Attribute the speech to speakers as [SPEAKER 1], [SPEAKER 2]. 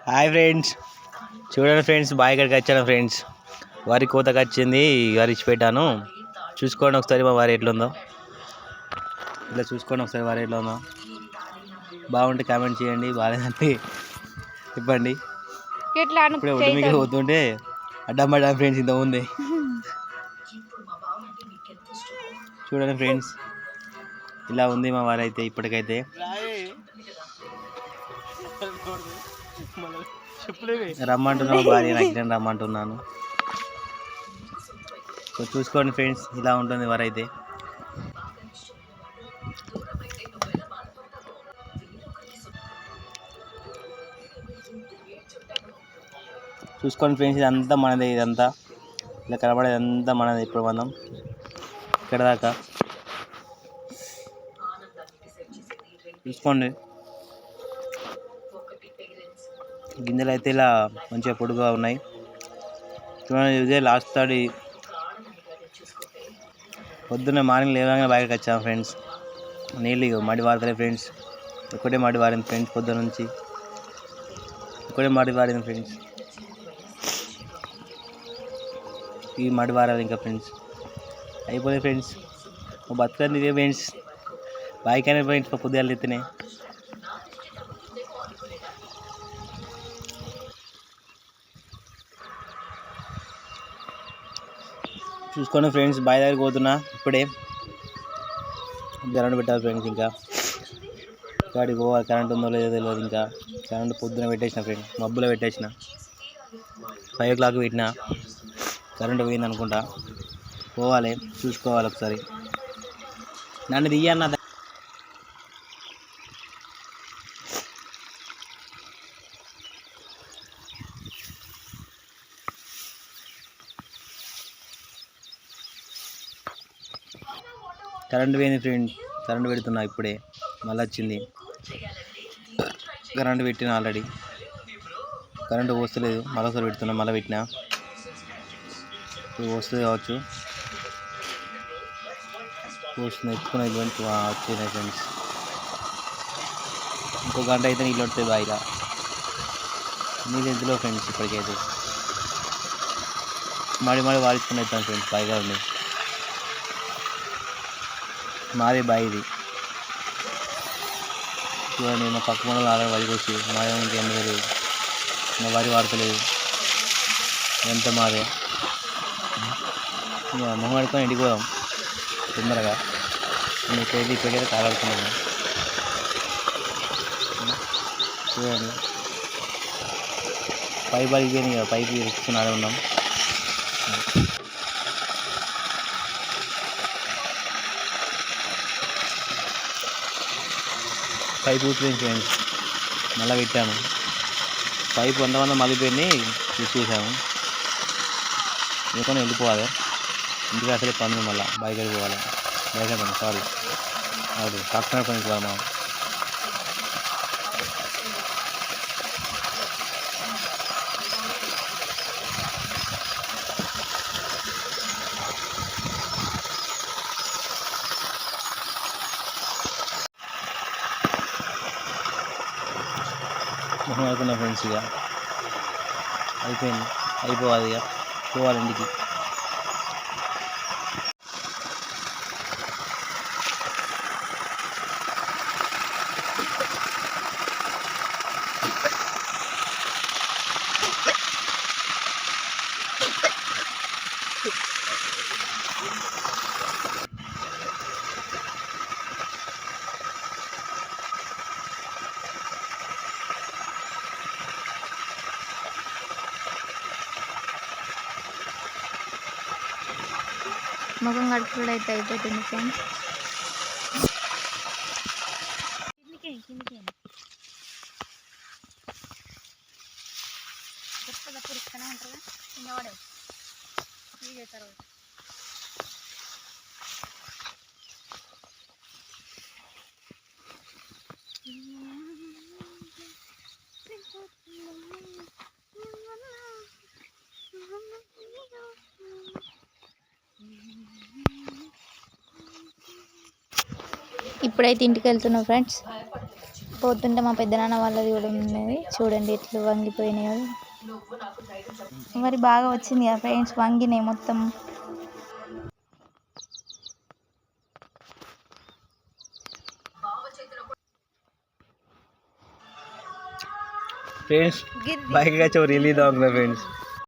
[SPEAKER 1] Hi friends, చూడండి friends, bye ఇక్కడికి వచ్చాను ఫ్రెండ్స్. వరి కోతకు వచ్చింది, వరి ఇచ్చి పెట్టాను. చూసుకోండి ఒకసారి మా వరి ఎట్లుందో. ఇలా చూసుకోండి ఒకసారి వరి ఎట్లా ఉందో. బాగుంటే కామెంట్ చేయండి, బాగాలేదంటే చెప్పండి. ఇప్పుడే ఒడ్డు మీకు పోతుంటే అడ్డమ్మడ్డా ఫ్రెండ్స్ ఇంత ఉంది. చూడండి ఫ్రెండ్స్, ఇలా ఉంది మా వారి అయితే ఇప్పటికైతే. రమ్మంటున్నా భార్య, నాకు నేను రమ్మంటున్నాను. చూసుకోండి ఫ్రెండ్స్, ఇలా ఉంటుంది వరి అయితే. చూసుకోండి ఫ్రెండ్స్, ఇదంతా మనదే. ఇదంతా ఇలా కనబడేది అంతా మనది. ఇప్పుడు మనం ఇక్కడ దాకా చూసుకోండి. గింజలు అయితే ఇలా మంచిగా పొడుగా ఉన్నాయి. చూడండి, ఇదే లాస్ట్ తాడి. పొద్దున్న మార్నింగ్ లేవగానే బయటకు వచ్చాము ఫ్రెండ్స్. నీళ్ళు మడి వారతలే ఫ్రెండ్స్. ఒకటే మడి వారింది ఫ్రెండ్స్, పొద్దున్న నుంచి ఒకటే మడి వారింది ఫ్రెండ్స్. ఈ మడి వారాలి ఇంకా ఫ్రెండ్స్. అయిపోయింది ఫ్రెండ్స్, బతుకంది ఇదే ఫ్రెండ్స్. బైక్ అనేది ఫ్రెండ్స్ పొద్దుగాలు ఎత్తినే. చూసుకోండి ఫ్రెండ్స్, బాయ్ దగ్గరికి పోతున్నా. ఇప్పుడే కరెంట్ పెట్టాలి ఫ్రెండ్స్. ఇంకా గాడికి పోవాలి, కరెంట్ ఉందో లేదో తెలియదు. ఇంకా కరెంట్ పొద్దున పెట్టేసిన ఫ్రెండ్స్, మబ్బులో పెట్టేసిన. 5 o'clock పెట్టిన, కరెంట్ పోయింది అనుకుంటా. పోవాలి, చూసుకోవాలి ఒకసారి. నన్ను తీయన్న. కరెంట్ పోయింది ఫ్రెండ్, కరెంట్ పెడుతున్నా ఇప్పుడే. మళ్ళీ వచ్చింది. కరెంట్ పెట్టిన ఆల్రెడీ, కరెంటు పోస్తలేదు. మరోసారి పెడుతున్నా, మళ్ళీ పెట్టినా. ఇప్పుడు వస్తుంది కావచ్చు. పోస్తుంది, ఎత్తుకుని వచ్చినాయి ఫ్రెండ్స్. ఇంకో గంట అయితే నీళ్ళు వస్తాయి బాయిగా. నీళ్ళు ఎందులో ఫ్రెండ్స్ ఇప్పటికైతే మడి వాడుకుని అవుతాను ఫ్రెండ్స్. బాయిగా ఉంది, మాదే బాయ్ ఇది. చూడండి, మా పక్క మనలో ఆడ వరికి వచ్చి మాదే ఇంకేం లేదు. మా వరి వాడతలేదు, ఎంత మాదే. మొహం ఆడుకొని ఇంటికి పోదాం తొందరగా. ఇప్పటికైతే ఇప్పటికైతే కాలాడుకున్నాము. చూడండి, పైపు అడిగిపోయింది కదా, పైపు ఇచ్చుకుని ఆడే ఉన్నాం. పైపు ఊపిపోయింది ఫ్రెండ్స్, మళ్ళీ పెట్టాము. పైపు అంతమంది మళ్ళీపోయింది, తీసేసాము. ఇంకొని వెళ్ళిపోవాలి ఇంటికి. అసలే పనులు మళ్ళీ బైక్ వెళ్ళిపోవాలి. బైక్ అయిపోయింది, సారీ, అది డాక్టర్ పనికి పోవాలి మనం. మొహం అనుకున్నా ఫ్రెండ్స్. ఇక అయిపోయింది, అయిపోవాలి. ఇక పోవాలి ఇంటికి.
[SPEAKER 2] ముఖం కడుపుడు అయితే అయిపోతుంది ఫ్రెండ్స్. దప్పుడు ఇస్తూనే ఉంటారు కింద పడే చేస్తారు.
[SPEAKER 3] ఇప్పుడైతే ఇంటికి వెళ్తున్నాం ఫ్రెండ్స్.
[SPEAKER 2] పోతుంటే మా పెద్దనాన్న వాళ్ళది కూడా ఉన్నది చూడండి ఎట్లు వంగిపోయినాయి. మరి బాగా వచ్చింది కదా ఫ్రెండ్స్, వంగినాయి మొత్తం.
[SPEAKER 1] ఫ్రెండ్స్ బాయికి వచ్చి రిలీజ్ అవుతున్నా ఫ్రెండ్స్.